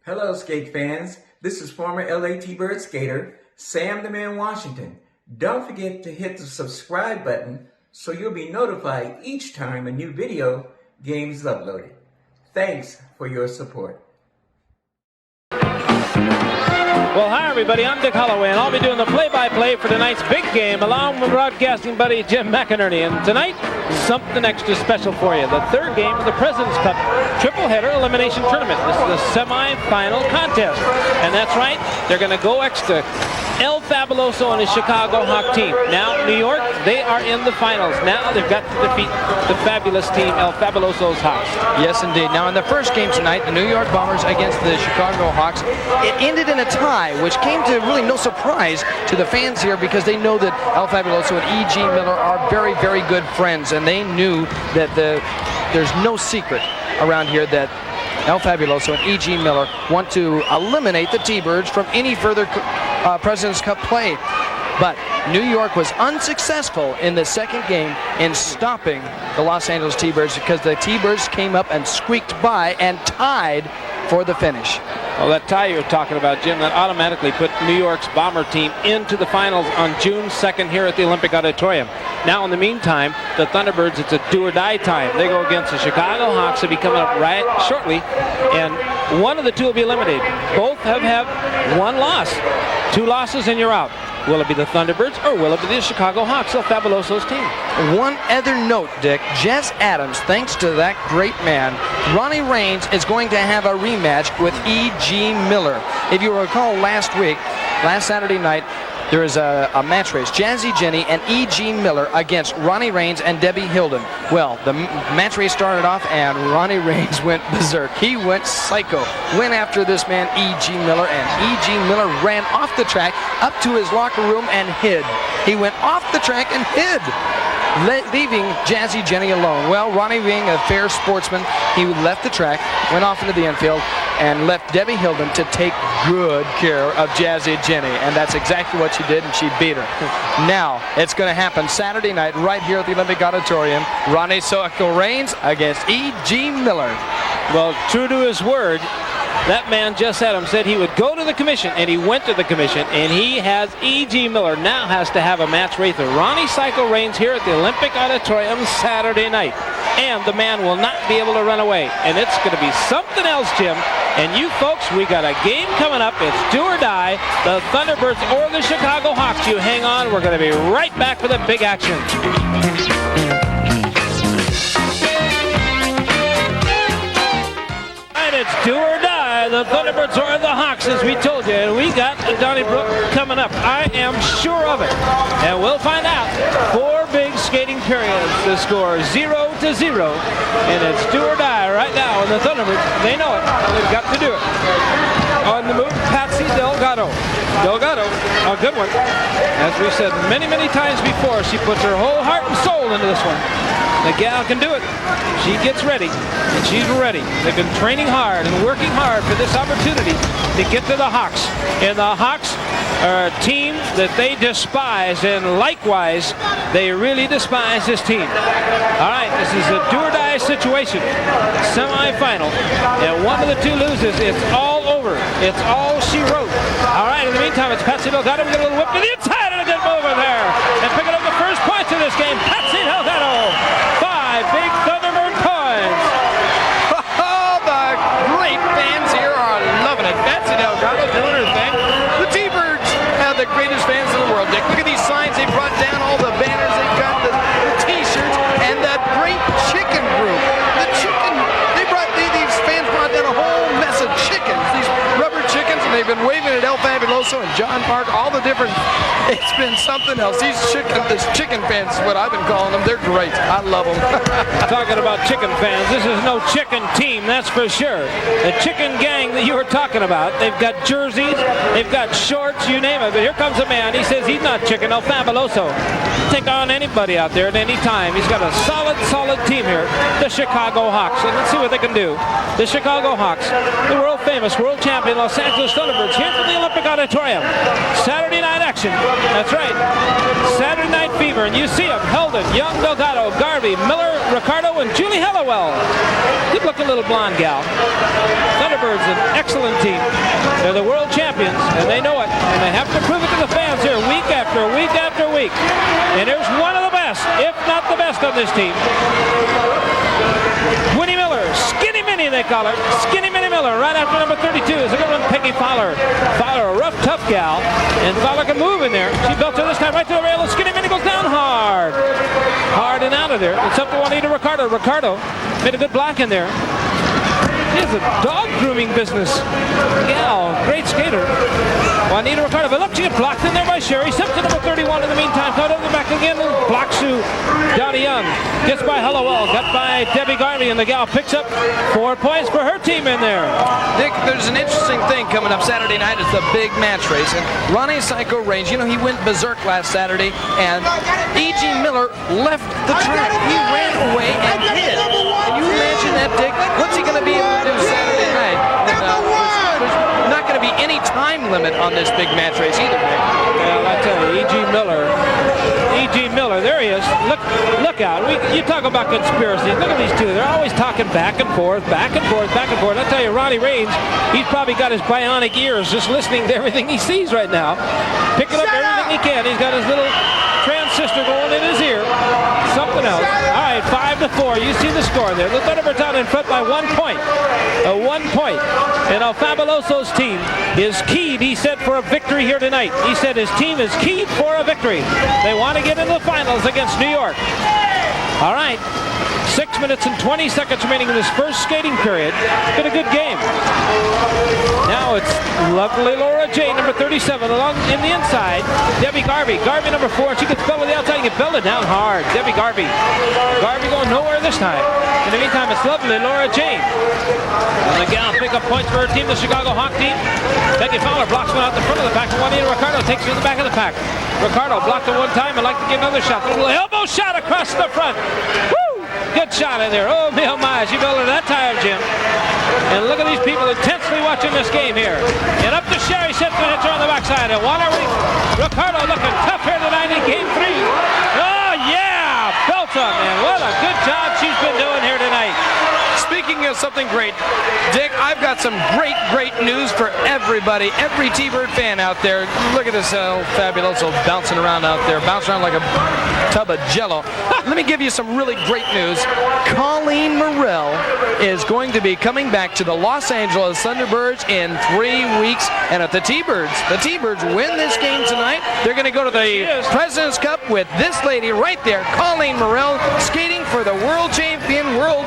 Hello, skate fans. This is former LA T-Bird skater Sam the Man Washington. Don't forget to hit the subscribe button so you'll be notified each time a new video game is uploaded. Thanks for your support. Well, hi, everybody. I'm Dick Holloway, and I'll be doing the play-by-play for tonight's big game, along with broadcasting buddy Jim McInerney. And tonight, something extra special for you. The third game of the President's Cup triple-header elimination tournament. This is the semi-final contest. And that's right, they're going to go extra. El Fabuloso and his Chicago Hawk team. Now, New York, they are in the finals. Now they've got to defeat the fabulous team, El Fabuloso's Hawks. Yes, indeed. Now, in the first game tonight, the New York Bombers against the Chicago Hawks, it ended in a tie, which came to really no surprise to the fans here because they know that El Fabuloso and E.G. Miller are very, very good friends, and they knew that there's no secret around here that El Fabuloso and E.G. Miller want to eliminate the T-Birds from any further President's Cup play. But New York was unsuccessful in the second game in stopping the Los Angeles T-Birds because the T-Birds came up and squeaked by and tied for the finish. Well, that tie you're talking about, Jim, that automatically put New York's Bomber team into the finals on June 2nd here at the Olympic Auditorium. Now, in the meantime, the Thunderbirds, it's a do-or-die time. They go against the Chicago Hawks. They'll be coming up right shortly, and one of the two will be eliminated. Both have one loss. 2 losses and you're out. Will it be the Thunderbirds or will it be the Chicago Hawks, El Fabuloso's team? One other note, Dick. Jess Adams, thanks to that great man, Ronnie Raines is going to have a rematch with E.G. Miller. If you recall last Saturday night, there is a match race. Jazzy Jenny and E.G. Miller against Ronnie Raines and Debbie Hilden. Well, the match race started off and Ronnie Raines went berserk. He went psycho. Went after this man, E.G. Miller, and E.G. Miller ran off the track up to his locker room and hid. He went off the track and hid, leaving Jazzy Jenny alone. Well, Ronnie, being a fair sportsman, he left the track, went off into the infield, and left Debbie Hilden to take good care of Jazzy Jenny. And that's exactly what she did, and she beat her. Now, it's going to happen Saturday night right here at the Olympic Auditorium. Ronnie Raines against E.G. Miller. Well, true to his word, that man, Jess Adams, said he would go to the commission, and he went to the commission, and he has E.G. Miller now has to have a match race with Ronnie Raines here at the Olympic Auditorium Saturday night. And the man will not be able to run away. And it's going to be something else, Jim. And you folks, we got a game coming up. It's do or die, the Thunderbirds or the Chicago Hawks. You hang on. We're going to be right back with the big action. It's do or die, the Thunderbirds or the Hawks, as we told you. And we got Donnybrook coming up. I am sure of it. And we'll find out. 4 big skating periods. The score 0-0. And it's do or die right now. And the Thunderbirds, they know it. They've got to do it. On the move, Patsy Delgado. Delgado, a good one. As we said many, many times before, she puts her whole heart and soul into this one. The gal can do it. She gets ready, and she's ready. They've been training hard and working hard for this opportunity to get to the Hawks. And the Hawks are a team that they despise, and likewise, they really despise this team. All right, this is a do-or-die situation. Semi-final. And one of the two loses. It's all over. It's all she wrote. All right, in the meantime, it's Patsy Delgado. We get a little whip to the inside, and a good move over there. And picking up the first points of this game, Patsy Delgado. 5 big Thunderbird points. Oh, the great fans here are loving it. Patsy Delgado doing her thing. The T-Birds have the greatest fans in the world, Dick. Look at these signs they brought down, all the banners they've got, the T-shirts, and that great chicken group. The chicken, these fans brought down a whole mess of chickens, these rubber chickens, and they've been waving at El Fabuloso and John Park, all the different, it's been something else. These chicken fans is what I've been calling them. They're great. I love them. Talking about chicken fans, this is no chicken team, that's for sure. The chicken gang that you were talking about, they've got jerseys, they've got shorts, you name it. But here comes a man, he says he's not chicken, El Fabuloso. take on anybody out there at any time. He's got a solid team here, the Chicago Hawks. And let's see what they can do. The Chicago Hawks, the world famous, world champion Los Angeles Thunderbirds, here from the Olympic Auditorium. Saturday night action. That's right. Saturday night fever. And you see them, Heldon, Young, Delgado, Garvey, Miller, Ricardo, and Julie Hallowell. Good looking little blonde gal. Thunderbirds, an excellent team. They're the world champions, and they know it. And they have to prove it to the fans here week after week after week. And there's one of the best, if not the best on this team. Winnie Miller, Skinny Minnie they call her. Skinny Minnie Miller, right after number 32 is a good one, Peggy Fowler. Fowler, a rough, tough gal, and Fowler can move in there. She belts her this time right to the rail, and Skinny Minnie goes down hard. Hard and out of there. It's up to Juanita Ricardo. Ricardo made a good block in there. She has a dog grooming business. Gal, great skater. Juanita Ricardo, but look, she gets blocked in there by Sherry Simpson, number 31 in the meantime. Caught over the back again, blocks to Donnie Young. Gets by Hallowell, got by Debbie Garvey, and the gal picks up 4 points for her team in there. Dick, there's an interesting thing coming up Saturday night. It's the big match race. And Ronnie Psycho Range, you know, he went berserk last Saturday, and E.G. Miller left the track. He ran away and hid. Can you imagine that, Dick? What's he going to be able to do Saturday night? And, there's not going to be any time limit on this big match race either, Dick. Well, I tell you, E.G. Miller, there he is. Look out. You talk about conspiracies. Look at these two. They're always talking back and forth, back and forth, back and forth. I tell you, Ronnie Raines, he's probably got his bionic ears just listening to everything he sees right now. Picking up everything he can. He's got his little transistor going in his ear. Something else. All right, 5-4. You see the score there. The Thunderbirds out in front by 1 point. 1 point. And El Fabuloso's team is keyed, he said, for a victory here tonight. He said his team is keyed for a victory. They want to get into the finals against New York. All right. 6 minutes and 20 seconds remaining in this first skating period. Been a good game. Now it's lovely Laura J, number 37, along in the inside. Debbie Garvey. Garvey, number 4. She gets belted the outside and gets belted down hard. Debbie Garvey. Garvey going nowhere this time. In the meantime, it's lovely Laura J. And the gal pick up points for her team, the Chicago Hawk team. Peggy Fowler blocks one out the front of the pack. Juanita Ricardo takes it in the back of the pack. Ricardo blocked it one time and like to give another shot. A little elbow shot across the front. Woo! Good shot in there. Oh, my. She belted that time, Jim. And look at these people intensely watching this game here. And up to Sherry Simpson, hits her on the backside. And Ricardo looking tough here tonight in game 3. Oh, yeah! Belts up, man. What a good job she's been doing here tonight. Speaking of something great, Dick, I've got some great news for everybody, every T-Bird fan out there. Look at this Fabuloso bouncing around out there, bouncing around like a tub of Jello. Let me give you some really great news. Colleen Morrell is going to be coming back to the Los Angeles Thunderbirds in 3 weeks. And if the T-Birds win this game tonight, they're going to go to the President's Cup with this lady right there, Colleen Morrell, skating for the world champion, world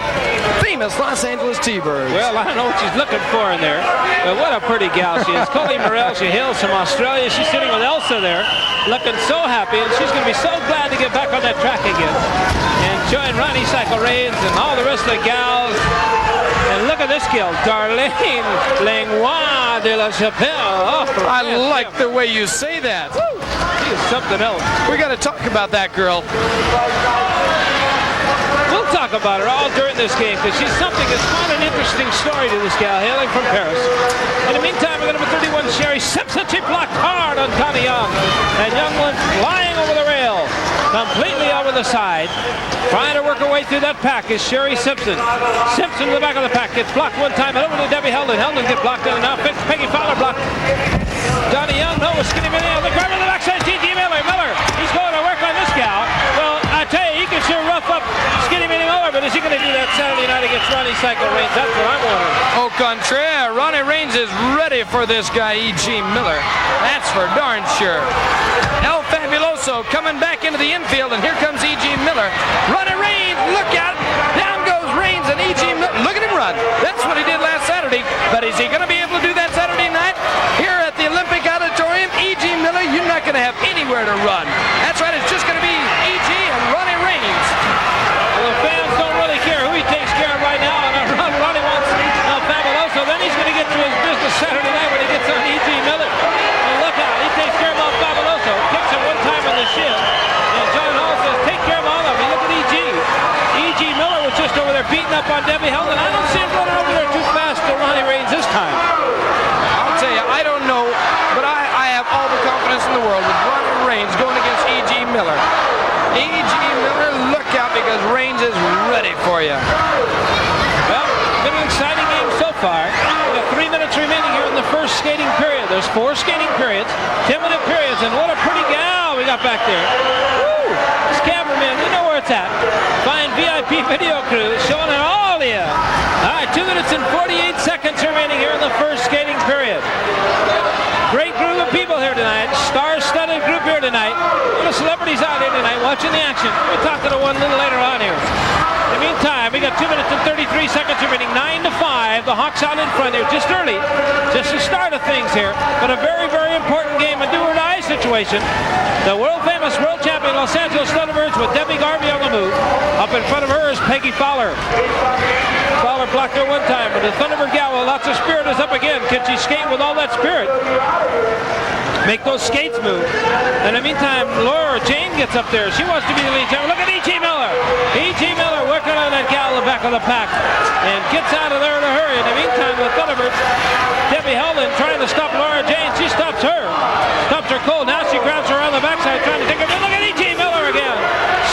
famous Los Angeles T-Birds. Well, I don't know what she's looking for in there, but what a pretty gal she is. Colleen Morrell, she hails from Australia. She's sitting with Elsa there, looking so happy, and she's going to be so glad to get back on that track again. And join Ronnie Cycle Reigns and all the rest of the gals. And look at this gal, Darlene Langlois de la Chapelle. Oh, I like the way you say that. Woo! She is something else. We got to talk about that girl. We'll talk about her all during this game because she's something. It's quite an interesting story to this gal hailing from Paris. In the meantime, we got number 31, Sherry Simpson. She blocked hard on Donnie Young. And Young went flying over the rail, completely over the side. Trying to work her way through that pack is Sherry Simpson. Simpson in the back of the pack gets blocked one time and over to Debbie Heldon. Heldon gets blocked in and out. Peggy Fowler blocked. Donnie Young, no, with Skinny Minnie on the ground on the backside. T.G. Miller, he's going to work on this gal. Well, I tell you, he can sure rough up Skinny Minnie Miller, but is he going to do that Saturday night against Ronnie Cycle Reigns? That's what I'm wondering. Au contraire, Ronnie Raines is ready for this guy, E.G. Miller. That's for darn sure. El Fabuloso coming back into the infield, and here comes E.G. Miller. Ronnie Raines, look out! Down goes Raines, and E.G. Miller, look at him run. That's what he did last Saturday, but is he going to be able to do that Saturday night? Here at the Olympic Auditorium, E.G. Miller, you're not going to have anywhere to run. That's right, it's just going to be E.G. and Ronnie Raines. Well, the fans don't really care who he takes care of right now, and Ronnie wants El Fabuloso. Then he's going to get to his business Saturday night when he gets on E.G. Miller. And look out, he takes care of El Fabuloso. Kicks him one time in the shin. And John up on Debbie Helen. I don't see him running over there too fast to Ronnie Raines this time. I'll tell you, I don't know, but I have all the confidence in the world with Ronnie Raines going against E.G. Miller. E.G. Miller, look out because Raines is ready for you. Well, been an exciting game so far. We've got 3 minutes remaining here in the first skating period. There's 4 skating periods, 10-minute periods, and what a pretty gal we got back there. Woo! This cameraman, we know where it's at. Fine VIP video crew showing it all to you. All right, 2 minutes and 48 seconds remaining here in the first skating period. Great group of people here tonight. Star-studded group here tonight. A lot of celebrities out here tonight watching the action. We'll talk to one a little later on here. In the meantime, we got 2 minutes and 33 seconds remaining. 9-5. The Hawks out in front here just early. Just the start of things here. But a very, very important game. A do-or-die situation. The world-famous world champion Los Angeles Thunderbirds with Debbie Garvey on the move. Up in front of her is Peggy Fowler. Fowler blocked her one time, but the Thunderbird gal with lots of spirit is up again. Can she skate with all that spirit? Make those skates move. In the meantime, Laura Jane gets up there. She wants to be the lead champion. Look at E.G. Miller. E.G. Miller working on that gal in the back of the pack and gets out of there in a hurry. In the meantime, the Thunderbirds, Debbie Helen trying to stop Laura Jane. She stops her. Stops her cold. Now she grabs her on the backside trying to take her. Look at E.G. Miller again.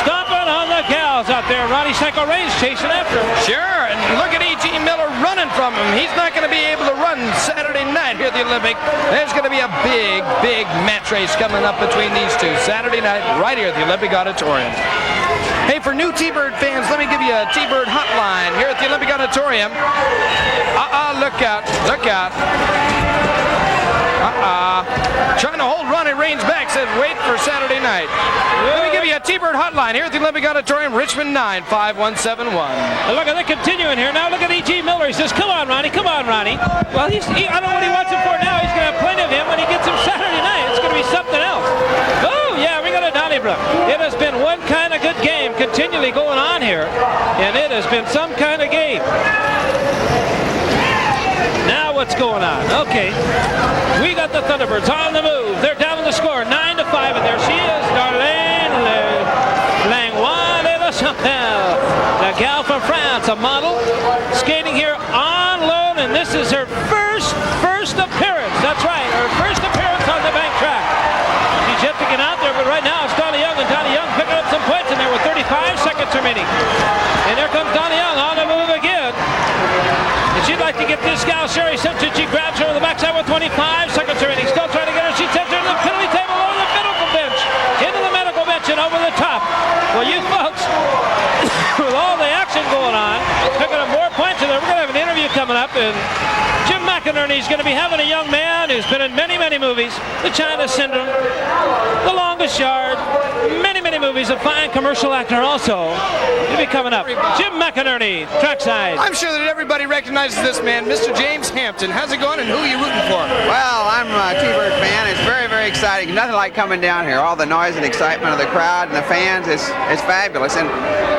Stomping on the gals out there. Ronnie Psycho Raines chasing after him. Sure, and look at E.G. Miller running from him. He's not going to be able to run Saturday night here at the Olympic. There's going to be a big, big match race coming up between these two Saturday night right here at the Olympic Auditorium. Hey, for new T-Bird fans, let me give you a T-Bird hotline here at the Olympic Auditorium. Look out, look out. Trying to hold Ronnie Raines back, says wait for Saturday night. Let me give you a T-Bird hotline here at the Olympic Auditorium, Richmond 95171. Look at it continuing here. Now look at E.G. Miller. He says, come on, Ronnie, come on, Ronnie. Well, I don't know what he wants him for now. He's going to have plenty of him when he gets him Saturday night. It's going to be something else. Oh, yeah, we got a Donnybrook. It has been one kind of good game continually going on here, and it has been some kind of game. Now what's going on? Okay, we got the Thunderbirds on the move. They're down in the score, 9-5, and there she is, Darlene Langlois de la Chapelle, the gal from France, a model, skating here on loan, and this is her first appearance. That's right, her first appearance on the bank track. She's yet to get out there, but right now it's Donnie Young, and Donnie Young picking up some points in there with 35 seconds remaining. And there comes Donnie Young on the move again. And she'd like to get this gal, Sherry Simpson. She grabs her on the backside with 25 seconds remaining. Still trying to get her. She sends her to the penalty table over the medical bench. Into the medical bench and over the top. Well, you folks, with all the action going on, picking up more points in there. We're going to have an interview coming up, and Jim McInerney is going to be having a young man who's been in many, many movies. The China Syndrome, The Longest Yard, many, many movies. A fine commercial actor also. He'll be coming up. Jim McInerney, trackside. I'm sure that everybody recognizes this man, Mr. James Hampton. How's it going and who are you rooting for? Well, I'm a T-Bird fan. It's very, very exciting. Nothing like coming down here. All the noise and excitement of the crowd and the fans is fabulous. And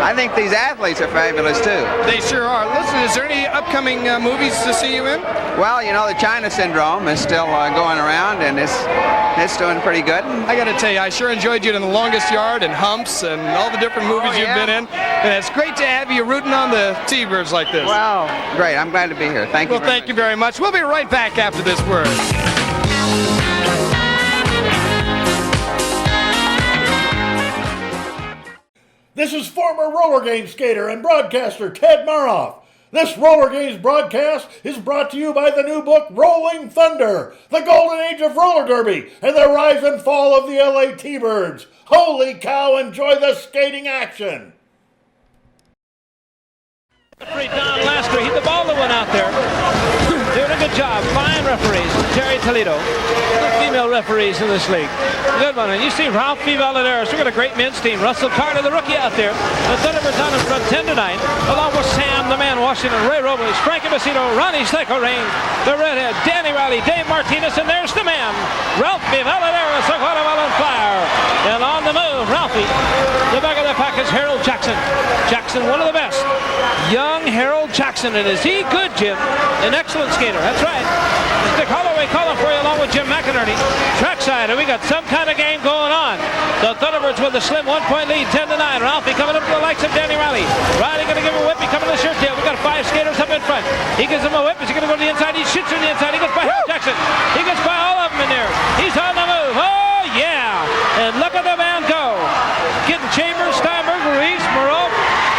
I think these athletes are fabulous too. They sure are. Listen, is there any upcoming movies to see you in? Well, you know, the China Syndrome is still going around, and it's doing pretty good. I got to tell you, I sure enjoyed you in The Longest Yard and Humps and all the different movies you've been in. And it's great to have you rooting on the T-Birds like this. Well, great. I'm glad to be here. Thank you. Well, thank you very much. We'll be right back after this word. This is former roller game skater and broadcaster Ted Maroff. This Roller Games broadcast is brought to you by the new book Rolling Thunder, the golden age of roller derby and the rise and fall of the LA T-Birds. Holy cow, enjoy the skating action. Referee Don Lasker, the baller went out there. Doing a good job. Fine referees. Terry Toledo. The female referees in this league. Good one. And you see Ralph V. Valadares. We've got a great men's team. Russell Carter, the rookie out there. The Thunderbirds on in front 10-9. Along with Sam, the man Washington, Ray Robles, Frankie Macedo, Ronnie Psycho Raines, the redhead, Danny Riley, Dave Martinez, and there's the man, Ralph V. Valadares, a watermelon flyer. And on the move, Ralphie. The back of the pack is Harold Jackson. Jackson, one of the best. Young Harold Jackson. And is he good, Jim? An excellent skater. That's right. Dick Holloway Fairway calling for you along with Jim McInerney. Trackside, and we got some kind of game going on. The Thunderbirds with a slim 1-point lead, 10-9. Ralphie coming up to the likes of Danny Riley. Riley going to give him a whip. He coming to the shirt tail. We got 5 skaters up in front. He gives him a whip. Is he going to go to the inside? He shoots from the inside. He gets by Harold Jackson. He gets by all of them in there. He's on the move. Oh, yeah. And look at the man go. Getting Chambers, Steinberg, Ruiz, Moreau,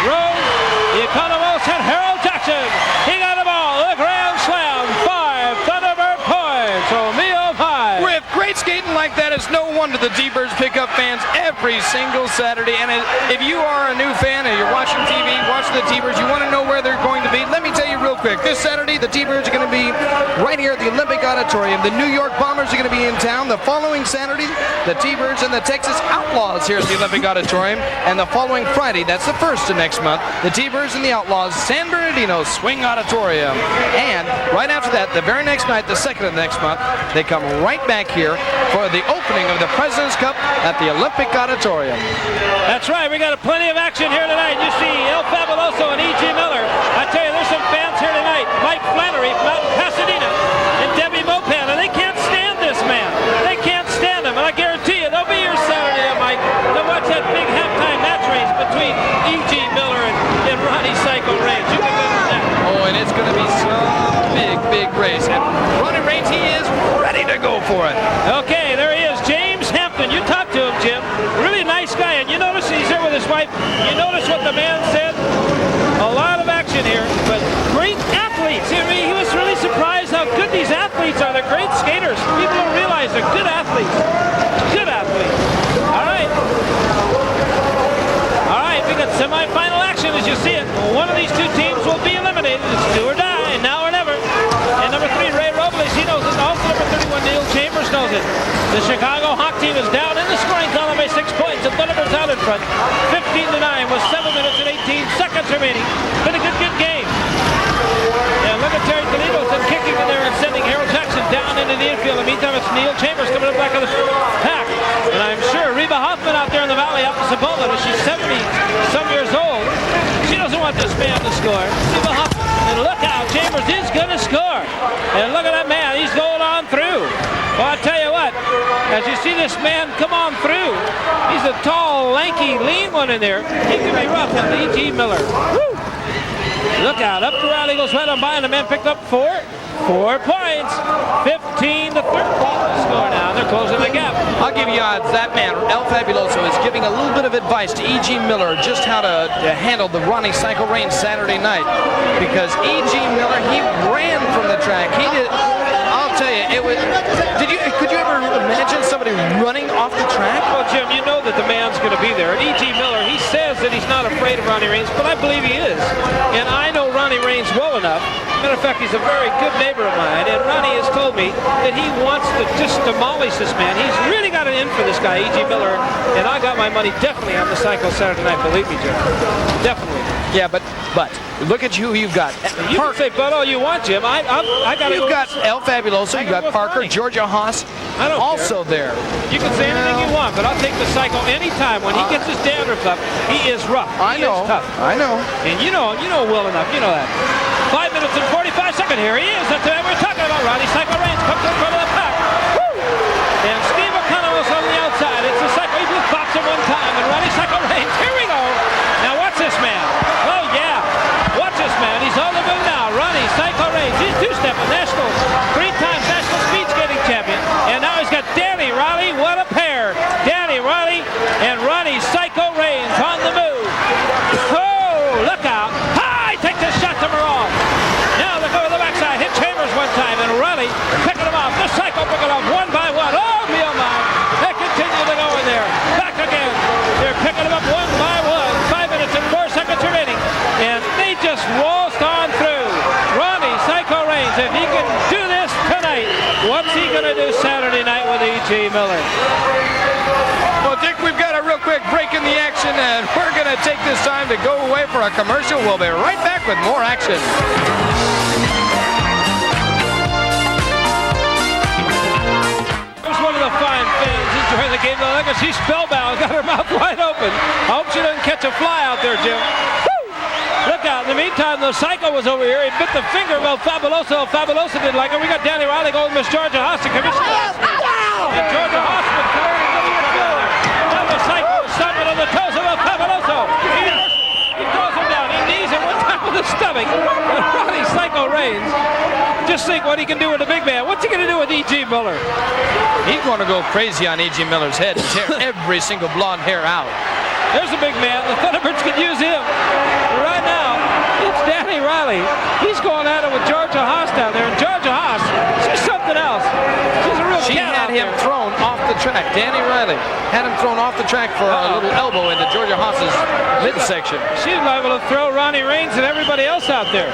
Rose, the Economos, and Harold Jackson. He got them all. The Grand Slam. 5 Thunderbird points. Oh, me, oh, my. With great skating like that, it's no wonder the T-Birds pick up fans every single Saturday. And if you are a new fan and you're watching TV, watching the T-Birds, you want to know where they're going to be, let me tell you real quick. This Saturday, the T-Birds are going to be right here at the Olympic Auditorium. The New York Bombers are going to be in town. The following Saturday, the T-Birds and the Texas Outlaws here at the Olympic Auditorium. And the following Friday, that's the 1st of next month, the T-Birds and the Outlaws, San Bernardino Swing Auditorium. And right after that, the very next night, the 2nd of next month, they come right back here for the opening of the President's Cup at the Olympic Auditorium. That's right. We got plenty of action here tonight. You see El Fabuloso and E.G. Miller. I tell you, there's some fans here tonight. Mike Flannery from out in Pasadena and Debbie Mopan, and they can't stand this man. They can't stand him, and I guarantee you they'll be here Saturday, Mike, to watch that big halftime match race between E.G. Miller and Ronnie Psycho Reigns. You can bet on that. Oh, and it's going to be some big race. And Ronnie Reigns, he is ready to go for it. Okay, there he is, James Hampton. You talked to him, Jim. Really nice guy, and you notice he's here with his wife. You notice what the man said? A lot of action here, but great athletes. I mean, he was really surprised how good these athletes are. They're great skaters. People don't realize they're good athletes. Good athletes. All right. All right, we got semifinal action as you see it. One of these two teams will be eliminated. It's do or die, now or never. And number 3, Ray Robles, he knows it. Also number 31, Neil Chambers knows it. The Chicago Hawk team is down in the scoring column by 6 points. The Thunderbirds out in front, 15-9 with 7 minutes and 18 seconds remaining. Been a good game. And look at Terry Toledo kicking in there and sending Harold Jackson down into the infield. In the meantime, it's Neil Chambers coming up back of the pack. And I'm sure Reba Hoffman out there in the valley up in Sabona, she's 70-some years old. She doesn't want this man to score. Reba Hoffman. And look out, Chambers is going to score. And look at that man, he's going on through. Well, I tell you what, as you see this man come on through, he's a tall, lanky, lean one in there. He can be rough on E.G. Miller. Woo! Look out, up the rally goes right on by, and the man picked up 4 points. 15-13 to score now. They're closing the gap. I'll give you odds. That man, El Fabuloso, is giving a little bit of advice to E.G. Miller just how to handle the Ronnie Psycho Reigns Saturday night. Because E.G. Miller, he ran from the track. He did. I'll tell you, it was. Could you ever imagine somebody running off the track? Well, Jim, you know that the man's going to be there. And E.G. Miller, he says that he's not afraid of Ronnie Reigns, but I believe he is. And I know Ronnie Reigns well enough. Matter of fact, he's a very good neighbor of mine, and Ronnie has told me that he wants to just demolish this man. He's really got an in for this guy, E.G. Miller, and I got my money definitely on the Psycho Saturday night, believe me, Jim. Definitely. Yeah, but look at who you've got. You can say but all you want, Jim. I got. You've got El Fabuloso, you've got Parker, Ronnie. Georgia Haas, I don't also care. there. You can say anything you want, but I'll take the Psycho anytime. When he gets his dandruff up, he is rough. He is tough. I know. And you know well enough. You know that. 5 minutes and 45 seconds. Here he is. That's the man we're talking about. Ronnie Psycho Reigns comes in front of the pack. Woo! And Steve Economos on the outside. It's the Psycho. He just bops him one time. And Ronnie Psycho Reigns. Here we go. Now watch this man. Oh, yeah. Watch this man. He's on the move now. Ronnie Psycho Reigns. He's two-stepping national, 3-time national speed skating champion. And now he's got Danny Riley. What a pair. Danny Riley and Ronnie Psycho Reigns on the move. Oh, look out. Takes a shot to Moreau. Now look over the backside. Hit Chambers one time. And Ronnie picking him off. The Psycho picking off one by one. Oh, me oh my. They continue to go in there. Back again. They're picking him up one by one. 5 minutes and 4 seconds remaining. And they just waltzed on through. Ronnie Psycho Reigns, if he can do this tonight, what's he going to do Saturday night with E.G. Miller? Well, Dick, we've got a real quick break in the action, and we're going to take this time to go away for a commercial. We'll be right back with more action. There's one of the fine fans enjoying the game. Look, she's spellbound, got her mouth wide open. I hope she doesn't catch a fly out there, Jim. Woo! Look out, the meantime, the Psycho was over here. He bit the finger of El Fabuloso. El Fabuloso didn't like it. We got Danny Riley going with Miss Georgia Haas, the commissioner. And Georgia Haas with now the Psycho is stomping on the toes of El Fabuloso. He throws him down. He knees him one time with the stomach. And Ronnie Psycho reigns. Just think what he can do with a big man. What's he going to do with E.G. Miller? He's going to go crazy on E.G. Miller's head and tear every single blonde hair out. There's a big man. The Thunderbirds could use him. Right now, it's Danny Riley. He's going at it with Georgia Haas down there. And Georgia Haas, she's something else. She's a real She cat had out him there. thrown off the track. Danny Riley had him thrown off the track for a little elbow into Georgia Haas's midsection. She's liable to throw Ronnie Raines and everybody else out there.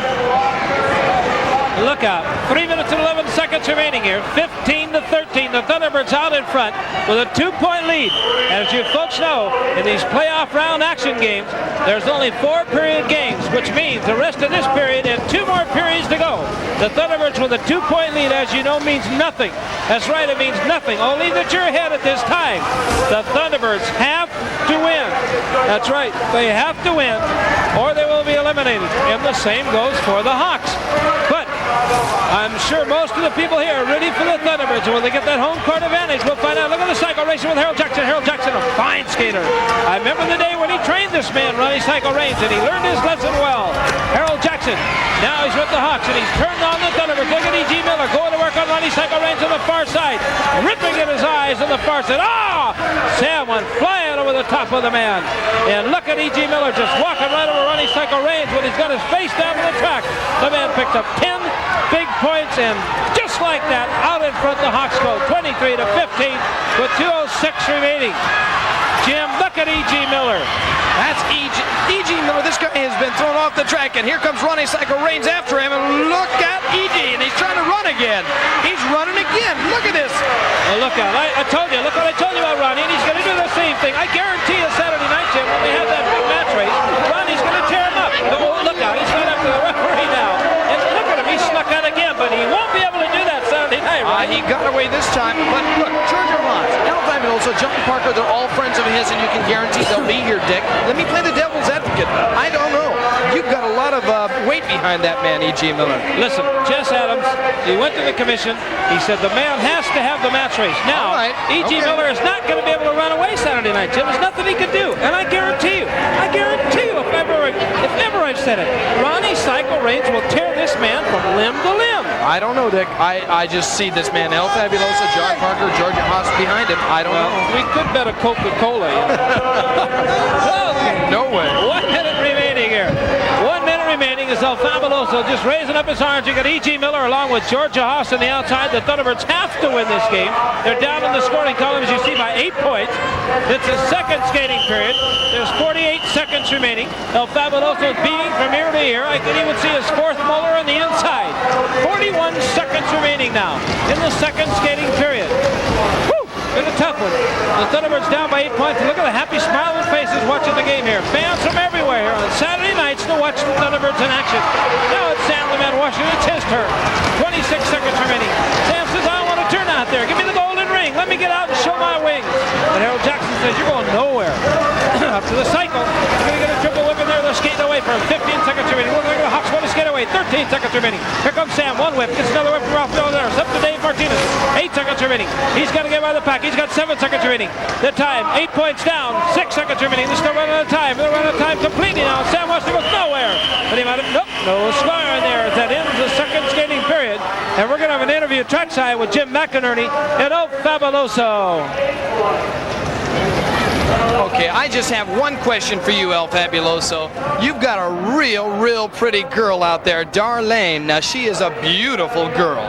Look out. 3 minutes and 11 seconds remaining here. 15-13. The Thunderbirds out in front with a 2-point lead. As you folks know, in these playoff round action games, there's only 4-period games, which means the rest of this period and 2 more periods to go. The Thunderbirds with a 2-point lead, as you know, means nothing. That's right, it means nothing. Only that you're ahead at this time. The Thunderbirds have to win. That's right, they have to win or they will be eliminated. And the same goes for the Hawks. But I'm sure most of the people here are ready for the Thunderbirds. And when they get that home court advantage, we'll find out. Look at the Psycho racing with Harold Jackson. Harold Jackson, a fine skater. I remember the day when he trained this man, Ronnie Psycho Raines, and he learned his lesson well. Harold Jackson, now he's with the Hawks, and he's turned on the Thunderbirds. Look at E.G. Miller going to work on Ronnie Psycho Raines on the far side, ripping at his eyes on the far side. Sam went flying over the top of the man. And look at E.G. Miller just walking right over Ronnie Psycho Raines when he's got his face down to the track. The man picked up 10 big points, and just like that, out in front the Hawks go 23-15 with 2:06 remaining. Jim, look at E.G. Miller. That's E.G. Miller. This guy has been thrown off the track, and here comes Ronnie Psycho Raines after him, and look at E.G., and he's trying to run again. He's running again. Look at this. Well, look out. I told you. Look what I told you about Ronnie, and he's going to do the same thing. I guarantee you Saturday night, Jim, when we have that big match race, Ronnie's going to tear him up. Oh, look out. He's right up to the referee now. And look at him. He snuck out again, but he won't be able to do that Saturday night, right? He got away this time, but look, Georgia Haas, El Fabuloso, John Parker, they're all friends of his, and you can guarantee they'll be here, Dick. Let me play the devil's advocate. I don't know. You've got a lot of weight behind that man, E.G. Miller. Listen, Jess Adams, he went to the commission. He said the man has to have the match race. Now, E.G. Miller is not going to be able to run away Saturday night, Jim. There's nothing he can do. And I guarantee you, if ever I've said it, Ronnie Psycho Raines will tear this man from limb to limb. I don't know, Dick. I just see this man, El Fabuloso, John Parker, Georgia Haas behind him. I don't know. We could bet a Coca-Cola. No way. 1 minute remaining here. 1 minute remaining as El Fabuloso just raising up his arms. You got E.G. Miller along with Georgia Haas on the outside. The Thunderbirds have to win this game. They're down in the scoring column, as you see, by 8 points. It's the second skating period. There's 48 seconds remaining. El Fabuloso is beating from ear to ear. I can even see his fourth molar on the inside. 41 seconds remaining now in the second skating period. Woo! It's a tough one. The Thunderbirds down by 8 points. Look at the happy smiling faces watching the game here. Fans from everywhere here on Saturday nights to watch the Thunderbirds in action. Now it's Sam the man Washington. It's his turn. 26 seconds remaining. Sam says, I want to turn out there. Give me the golden ring. Let me get out and show my wings. But Harold Jackson says, you're going nowhere. Up to the cycle. He's going to get a triple whip in there. They're skating away for 15 seconds remaining. Look at the Hawks want to skate away. 13 seconds remaining. Here comes Sam. One whip. Gets another whip from Ralph Miller there. It's up to Dave Martinez. 8 seconds remaining. He's got to get by the pack. He's got 7 seconds remaining. The time, 8 points down. 6 seconds remaining. They're still running out of time. They're running out of time completely now. Sam wants to go nowhere. But he might have, nope, no score in there. That ends the second skating period. And we're going to have an interview trackside with Jim McInerney and El Fabuloso. Okay, I just have one question for you, El Fabuloso. You've got a real pretty girl out there, Darlene. Now, she is a beautiful girl.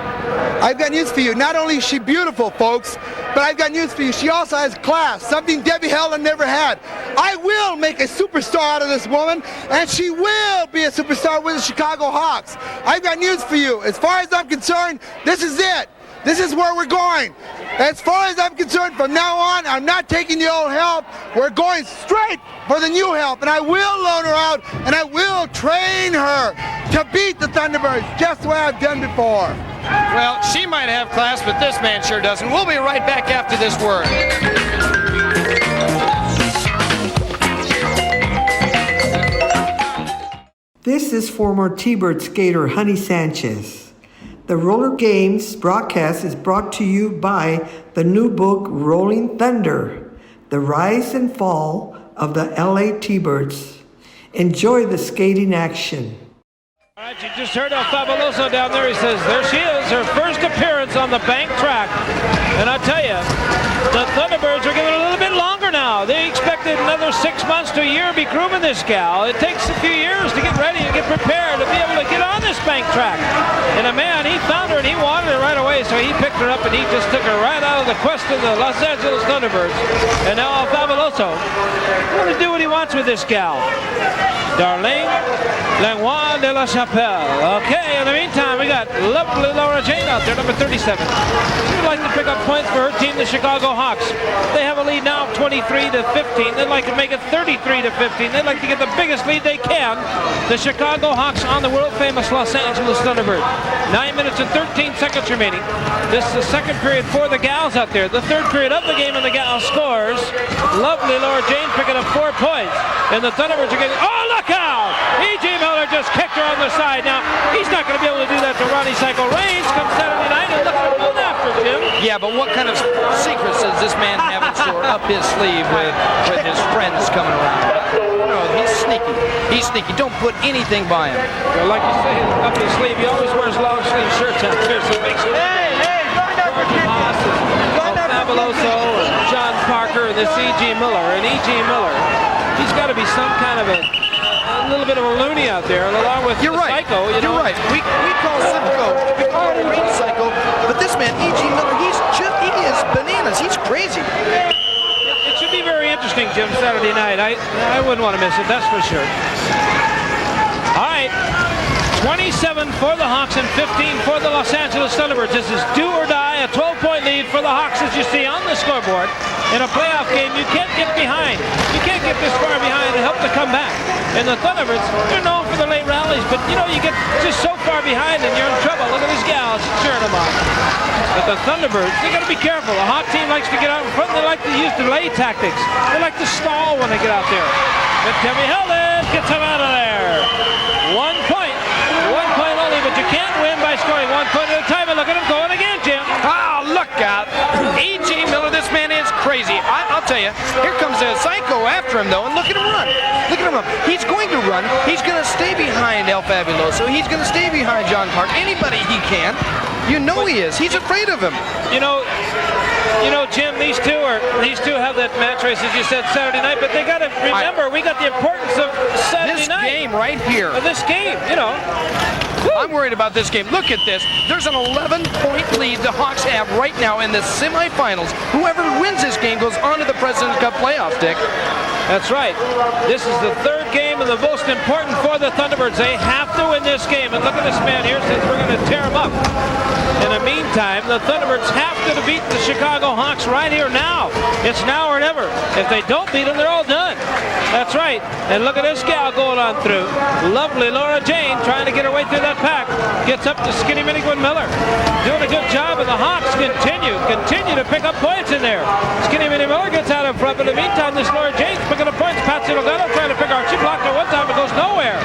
I've got news for you. Not only is she beautiful, folks, but I've got news for you. She also has class, something Debbie Helen never had. I will make a superstar out of this woman, and she will be a superstar with the Chicago Hawks. I've got news for you. As far as I'm concerned, this is it. This is where we're going. As far as I'm concerned, from now on, I'm not taking the old help. We're going straight for the new help, and I will loan her out, and I will train her to beat the Thunderbirds, just the way I've done before. Well, she might have class, but this man sure doesn't. We'll be right back after this word. This is former T-Bird skater Honey Sanchez. The Roller Games broadcast is brought to you by the new book Rolling Thunder, The Rise and Fall of the LA T-Birds. Enjoy the skating action. All right, you just heard Fabuloso down there. He says, there she is, her first appearance on the bank track. And I tell you, the Thunderbirds are giving it a little bit longer now. They expected another 6 months to a year to be grooming this gal. It takes a few years to get ready and get prepared to be able to get on this bank track. And a man, he found her and he wanted her right away, so he picked her up and he just took her right out of the quest of the Los Angeles Thunderbirds. And now Fabuloso going to do what he wants with this gal. Darlene Langlois de la Chapelle. Okay, in the meantime, we got lovely Laura Jane out there, number 37. She would like to pick up points for her team, the Chicago Hawks. They have a lead now of 23-15. They'd like to make it 33-15. They'd like to get the biggest lead they can. The Chicago Hawks on the world-famous Los Angeles Thunderbirds. 9 minutes and 13 seconds remaining. This is the second period for the gals out there. The third period of the game, and the gals scores. Lovely Laura Jane picking up 4 points. And the Thunderbirds are getting... Oh, look out! E.G. Miller just kicked her on the side. Now, he's not going to be able to do that to Ronnie Psycho Reigns come Saturday night. And look at him going after Jim. Yeah, but what kind of secrets does this man have in store up his sleeve with his friends coming around? No, he's sneaky. He's sneaky. Don't put anything by him. Well, like you say, up his sleeve, he always wears long sleeve shirts out there, so it makes it... Fabuloso, and John Parker, and this E.G. Miller. And E.G. Miller, he's got to be some kind of a little bit of a loony out there, along with the Psycho. You know? You're right. We call him a Psycho, but this man, E.G. Miller, he is bananas. He's crazy. It should be very interesting, Jim, Saturday night. I wouldn't want to miss it, that's for sure. All right. 27 for the Hawks and 15 for the Los Angeles Thunderbirds. This is do or die, a 12-point lead for the Hawks, as you see on the scoreboard. In a playoff game, you can't get behind. You can't get this far behind and help to come back. And the Thunderbirds, they're known for the late rallies, but you know, you get just so far behind and you're in trouble. Look at these gals cheering them on. But the Thunderbirds, they got to be careful. The Hawk team likes to get out in front. They like to use delay tactics. They like to stall when they get out there. But Timmy Helden gets him out of there. 1 point. 1 point only, but you can't win by scoring 1 point at a time. And look at him going again, Jim. Oh, look out. E.G. Miller, this man is crazy. I'll tell you, here comes a Psycho after him, though, and look at him run. Look at him up. He's going to run. He's going to stay behind El Fabuloso. He's going to stay behind John Park. Anybody he can. You know he is. He's afraid of him. You know, Jim, these two have that match race, as you said, Saturday night, but they got to remember, we got the importance of Saturday night. This game right here. This game, you know. I'm worried about this game. Look at this. There's an 11-point lead the Hawks have right now in the semifinals. Whoever wins this game goes on to the President's Cup playoffs, Dick. That's right. This is the third game and the most important for the Thunderbirds. They have to win this game. And look at this man here, since we're going to tear him up. In the meantime, the Thunderbirds have to beat the Chicago Hawks right here now. It's now or never. If they don't beat them, they're all done. That's right. And look at this gal going on through. Lovely Laura Jane trying to get her way through that pack. Gets up to Skinny Minnie Gwen Miller. Doing a good job, and the Hawks continue to pick up points in there. Skinny Minnie Miller gets out in front, but in the meantime, this Laura Jane's picking up points. Patsy Logano trying to pick her. She blocked her one time, it goes nowhere.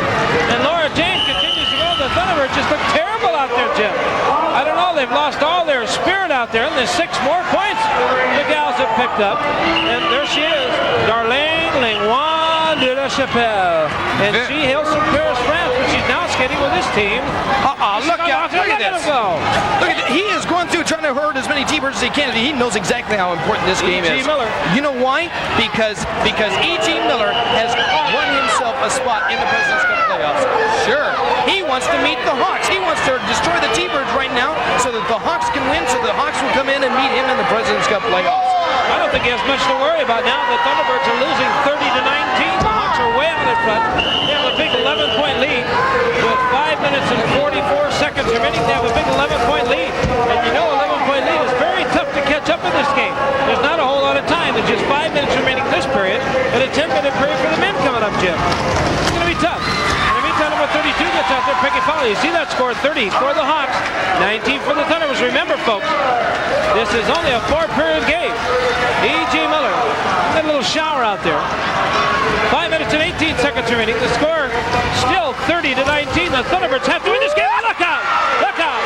And Laura Jane continues to go. The Thunderbirds just look terrible out there, Jim. I don't know, they've lost all their spirit out there, and there's 6 more points the gals have picked up. And there she is, Darlene Langlois de la Chapelle. And she hails from Paris, France, but she's now skating with this team. Look out, look at this. Look at he is going through trying to hurt as many T-Birds as he can. He knows exactly how important this game is. E.G. Miller. You know why? Because E.G. Miller has won himself a spot in the President's Cup playoffs. Sure. He wants to meet the Hawks. He wants to destroy the T-Birds right now so that the Hawks can win, so the Hawks will come in and meet him in the President's Cup playoffs. I don't think he has much to worry about now. The Thunderbirds are losing 30-19. The Hawks are way out in front. They have a big 11-point lead with 5 minutes and 44 seconds remaining. They have a big 11-point lead. And you know, 11-point lead is very tough to catch up in this game. There's not a whole lot of time. There's just 5 minutes remaining this period and a 10-minute period for the men coming up, Jim. It's going to be tough. In the meantime, number 32 gets out there, Peggy Foley. You see that score? 30 for the Hawks, 19 for the Thunderbirds. Remember, folks, this is only a 4-period game. E.G. Miller, got a little shower out there. 5 minutes and 18 seconds remaining. The score still 30-19. The Thunderbirds have to win this game. Look out! Look out!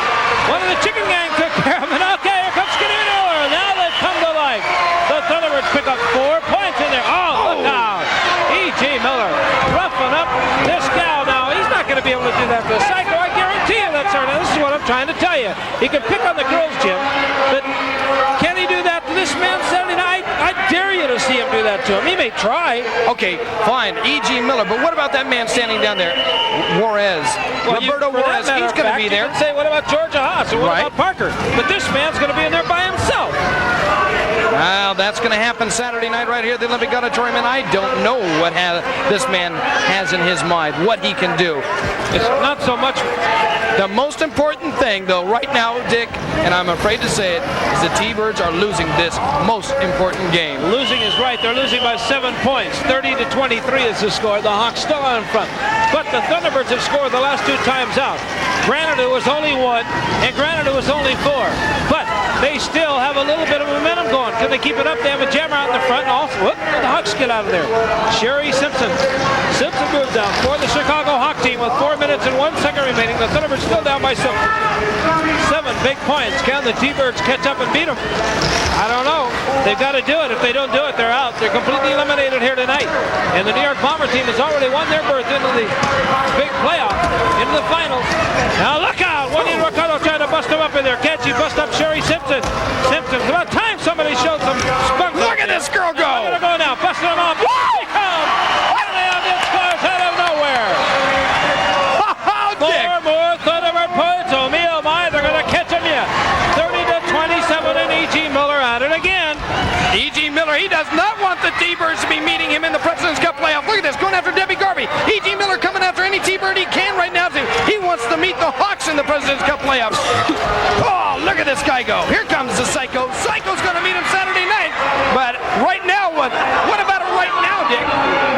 One of the chicken gang took care of it. Okay, here comes Skinny Miller. Now they've come to life. The Thunderbirds pick up 4 points in there. Oh, look out! E.G. Miller roughing up this gal now. He's not going to be able to do that to the Psycho. I guarantee you that's right. Now, this is what I'm trying to tell you. He can pick on the girls, Jim, but can he do that to this man Saturday night? I dare you to see him do that to him. He may try. Okay, fine, E.G. Miller, but what about that man standing down there? Juarez. Well, Roberto Juarez, he's going to be there. Say, what about Georgia Haas? Or what Right. about Parker? But this man's going to be in there by himself. Well, that's going to happen Saturday night right here at the Olympic Auditorium, and I don't know what this man has in his mind, what he can do. It's not so much. The most important thing, though, right now, Dick, and I'm afraid to say it, is the T-Birds are losing this most important game. Losing is right. They're losing by 7 points. 30-23 is the score. The Hawks still out in front. But the Thunderbirds have scored the last 2 times out. Granted, it was only 1, and granted, it was only 4. But they still have a little bit of momentum going. Can they keep it up? They have a jammer out in the front. And also, whoop, the Hawks get out of there. Sherry Simpson. Simpson moves down for the Chicago Hawk team with 4 minutes and 1 second remaining. The Thunderbirds still down by 7. 7 big points. Can the T-Birds catch up and beat them? I don't know. They've got to do it. If they don't do it, they're out. They're completely eliminated here tonight. And the New York Bomber team has already won their berth into the big playoff, into the finals. Now look out! Juanito Ricardo trying to bust him up in there. Can't she bust up Sherry Simpson? Simpson. It's about time somebody showed some spunk. Look at this girl go! Look at her go now. Busting him off. Here he comes! Out of nowhere. More Thunderbird points. Oh, me, oh, my. They're going to catch him here. 30-27 and E.G. Miller at it again. E.G. Miller, he does not want the T-Birds to be meeting him in the President's Cup playoff. Look at this, going after Debbie Garvey. E.G. Miller coming after any T-Bird he can right now. He wants to meet the Hawks in the President's Cup playoffs. Oh, look at this guy go. Here comes the Psycho. Psycho's going to meet him Saturday night. But right now, what about it right now, Dick?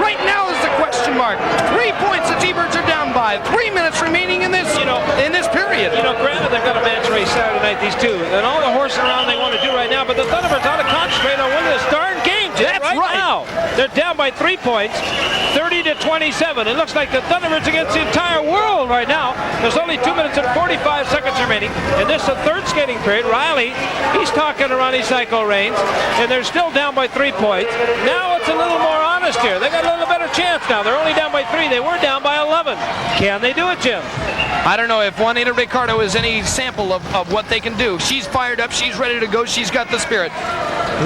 Right now is the question mark. 3 points the T-Birds are down by. 3 minutes remaining in this, in this period. Granted, they've got a match race Saturday night, these two, and all the horsing around they want to do right now, but the Thunderbirds ought to concentrate on winning this darn game, Jim. That's right. Now. They're down by 3 points, 30-27. It looks like the Thunderbirds against the entire world right now. There's only 2 minutes and 45 seconds remaining, and this is the third skating period. Riley, he's talking to Ronnie Psycho Reigns, and they're still down by 3 points. Now it's a little more honest here. They got a little better chance now. They're only down by 3. They were down by 11. Can they do it, Jim? I don't know if Juanita Ricardo is any sample of what they can do. She's fired up. She's ready to go. She's got the spirit.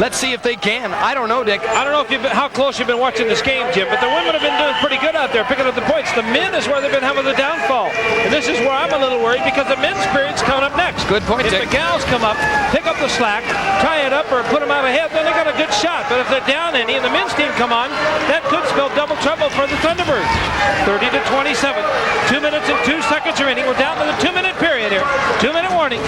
Let's see if they can. I don't know, Dick. I don't know how close you've been watching this game, Jim, but the women have been doing pretty good out there, picking up the points. The men is where they've been having the downfall. And this is where I'm a little worried because the men's period's coming up next. Good point, If Dick. the gals come up, pick up the slack, tie it up, or put them out ahead, then they got a good shot. But if they're down any and the men's team come on, that could spell double trouble for the Thunderbirds. 30-27. 2 minutes and 2 seconds remaining. We're down to the 2-minute period here. 2-minute warning.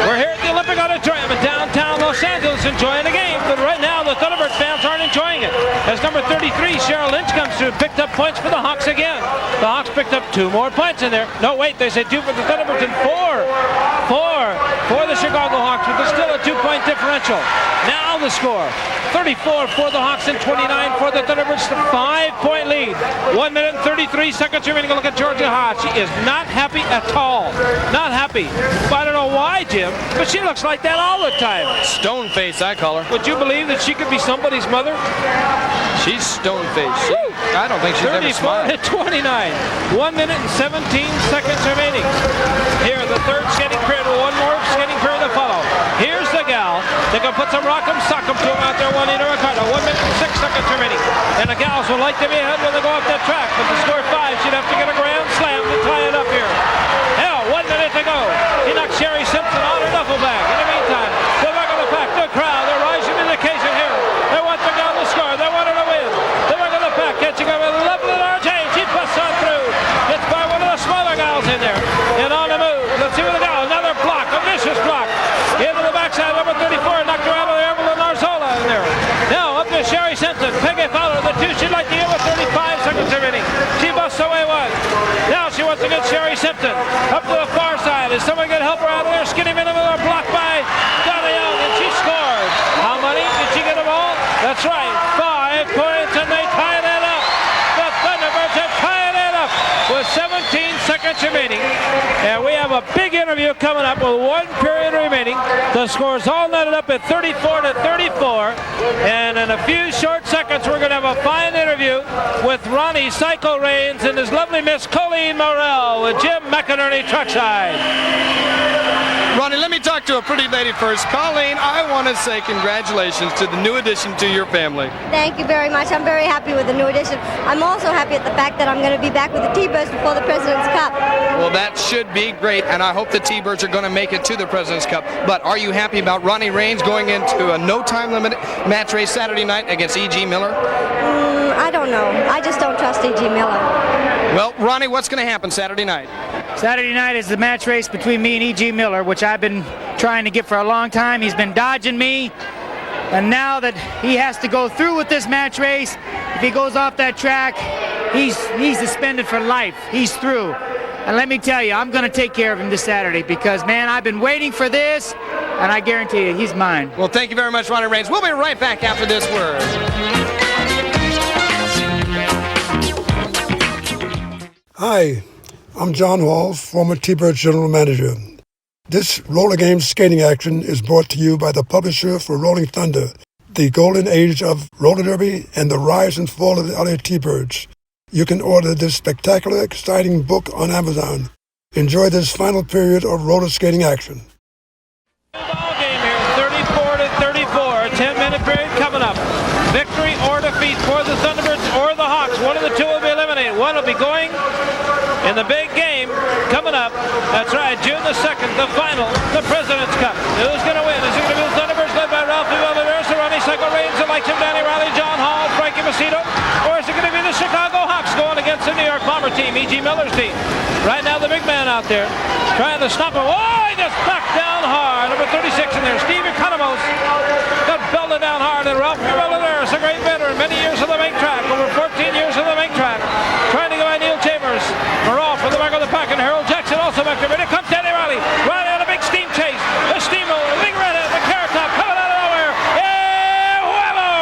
We're here at the Olympic Auditorium in downtown Los Angeles enjoying the game. But right now, the Thunderbird fans aren't enjoying it. As number 33, Cheryl Lynch, comes through and picked up points for the Hawks again. The Hawks picked up 2 more points in there. No, wait, they said 2 for the Thunderbirds and 4 for the Chicago Hawks, but there's still a 2-point differential. Now the score, 34 for the Hawks and 29 for the Thunderbirds, the 5-point lead. 1 minute and 33 seconds remaining. Look at Georgia Haas. She is not happy at all. Not happy. I don't know why, Jim, but she looks like that all the time. Stone face, I call her. Would you believe that she could be somebody's mother? She's stone face. I don't think she's ever smiled. 34-29. 1 minute and 17 seconds remaining. Here, the third skating period. One more skating period to follow. Here's the gal. They're going to put some rock'em sock'em to him out there. Juanita Ricardo. 1 minute and 6 seconds remaining. And the gals would like to be ahead when they go off that track. But to score 5, she'd have to get a grand slam to tie it up here. Hell, 1 minute to go. He knocked Sherry Simpson on her duffel bag. In the meantime, the back of the pack, the crowd, they're rising to the occasion here. They want the gal to score. They want her to win. The back of the pack catching up with Loveland RJ. She busts on through. It's by one of the smaller gals in there. And on the move. Let's see what the gal. Another block. A vicious block. Into the backside. Number 34. Knocked her out of there. Evelyn Arzola in there. Now up to Sherry Simpson. Peggy Fowler. The 2 she'd like to get with 35 seconds remaining. She busts away 1. Now she wants to get Sherry Simpson up to the far side. Is someone going to help her out of there? Skinny Miller blocked by Donna Young. And she scores. How many? Did she get them all? That's right. 5 points. And they tie that up. seconds remaining. And we have a big interview coming up with 1 period remaining. The score's all netted up at 34-34. And in a few short seconds, we're going to have a fine interview with Ronnie Psycho Reigns and his lovely Miss Colleen Morrell with Jim McInerney Truckside. Ronnie, let me talk to a pretty lady first. Colleen, I want to say congratulations to the new addition to your family. Thank you very much. I'm very happy with the new addition. I'm also happy at the fact that I'm going to be back with the T-Birds before the President's Cup. Well, that should be great, and I hope the T-Birds are going to make it to the President's Cup. But are you happy about Ronnie Reigns going into a no-time limit match race Saturday night against E.G. Miller? I don't know. I just don't trust E.G. Miller. Well, Ronnie, what's going to happen Saturday night? Saturday night is the match race between me and E.G. Miller, which I've been trying to get for a long time. He's been dodging me, and now that he has to go through with this match race, if he goes off that track, he's suspended for life. He's through. And let me tell you, I'm going to take care of him this Saturday because, man, I've been waiting for this, and I guarantee you, he's mine. Well, thank you very much, Ronnie Reigns. We'll be right back after this word. Hi, I'm John Hall, former T-Birds General Manager. This roller game skating action is brought to you by the publisher for Rolling Thunder, the golden age of roller derby and the rise and fall of the LA T-Birds. You can order this spectacular, exciting book on Amazon. Enjoy this final period of roller skating action. Ball game here, 34-34, a 10-minute period coming up. Victory or defeat for the Thunderbirds or the Hawks. One of the two will be eliminated. One will be going in the big game coming up. That's right, June the 2nd, the final, the President's Cup. Who's going to win? Is it going to be the Thunderbirds led by Ralphie Valderez, Ronnie Psycho Reigns, Alexa Danny Riley, John Hall, Frankie Macedo? Or is it going to be the Chicago Hawks going against the New York Bomber team, E.G. Miller's team? Right now, the big man out there trying to stop him. Oh, he just knocked down hard. Number 36 in there, Steve Economos, got belted down hard. And Ralphie Valderez, a great veteran, many years on the main track, over 14 years on the main track, trying to go by Neil Chambers. Morale from the back of the pack, and Harold Jackson also back there. Here comes Danny Riley. Riley on a big steam chase. The steamroller, the big redhead, the carrot top coming out of nowhere. Hey, whammo!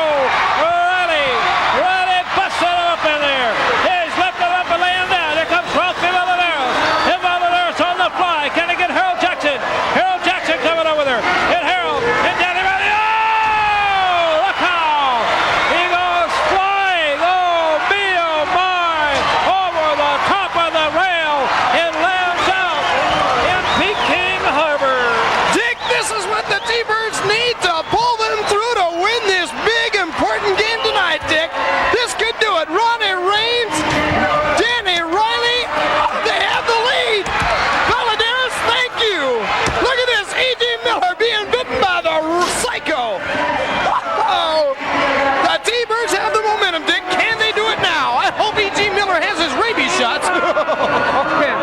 Riley busted him up in there. He's left him up and laying down. Here comes Ralphie Valderez. And Valderez on the fly. Can he get Harold Jackson? Harold Jackson coming over there. And Harold and Danny Riley. Oh, look how he goes flying. Oh, me, oh my, over the top of the rail and lands out in Peking Harbor. Dick, this is what the T-Birds need to pull them through to win this big, important game tonight, Dick. This could do it. Ronnie Reigns, Danny Riley, they have the lead. Valderez, thank you. Look at this, E.G. Miller being bitten by the Psycho. Oh, the T-Birds have the momentum, Dick. Can they do it now? I hope E.G. Miller has his rabies shots. Okay.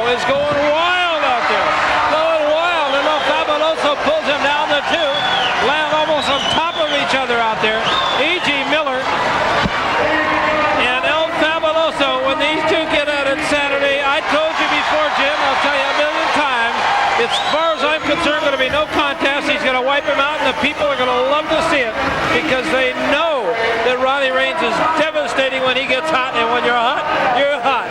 Is going wild out there. Going wild. And El Fabuloso pulls him down the two. Land almost on top of each other out there. E.G. Miller and El Fabuloso, when these two get at it Saturday, I told you before, Jim, I'll tell you a million times, as far as I'm concerned, going to be no contest. He's going to wipe him out, and the people are going to love to see it because they know that Ronnie Reigns is devastating when he gets hot, and when you're hot, you're hot.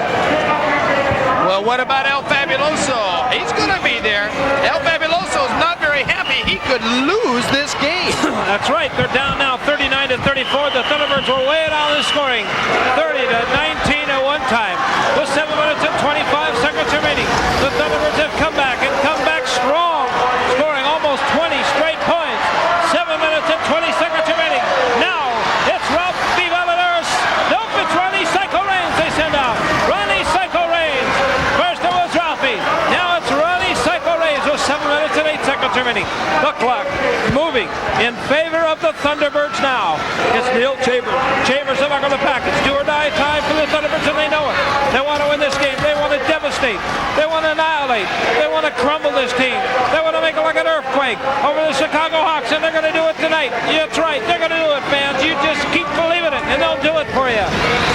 Well, what about El Fabuloso? He's going to be there. El Fabuloso's not very happy. He could lose this game. That's right. They're down now 39-34. The Thunderbirds were way down in scoring. 30-19 at one time. With 7 minutes and 25 seconds remaining. The Thunderbirds have come back and come back strong, scoring almost 20 straight points. 7 minutes and 20 seconds remaining. Now, it's Ralph B. Valderez. Nope, it's Ronnie Psycho Reigns they send out. Ronnie Psycho Reigns. First it was Ralphie. Now it's Ronnie Psycho Reigns with 7 minutes and 8 seconds remaining. The clock moving in favor of the Thunderbirds now. It's Neil Chambers. Chambers is back on the pack. It's do or die time for the Thunderbirds, and they know it. They want to win this game. They want to devastate. They want to annihilate. They want to crumble this team. They want to make it like an earthquake over the Chicago Hawks, and they're going to do it tonight. Yeah, that's right. They're going to do it, fans. You just keep believing it, and they'll do it for you.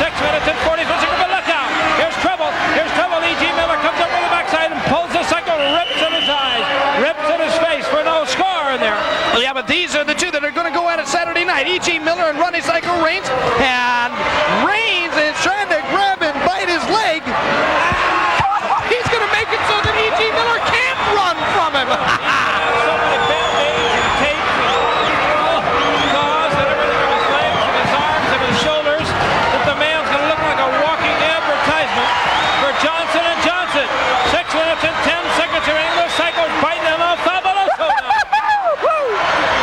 6 minutes and 44 seconds, but look out. Here's trouble. Here's trouble. E.G. Miller comes up on the backside and pulls the cycle, rips in his eyes, rips in his face for no score in there. Yeah, but these are inside. E.G. Miller and Ronnie Psycho Reigns. And Reigns is trying to grab and bite his leg. He's going to make it so that E.G. Miller can't run from him. So many band-aids and tapes and gauze and everything on his legs and his arms and his shoulders that the man's going to look like a walking advertisement for Johnson & Johnson. 6 minutes and 10 seconds remaining. The Psycho's biting him off. Fabuloso now.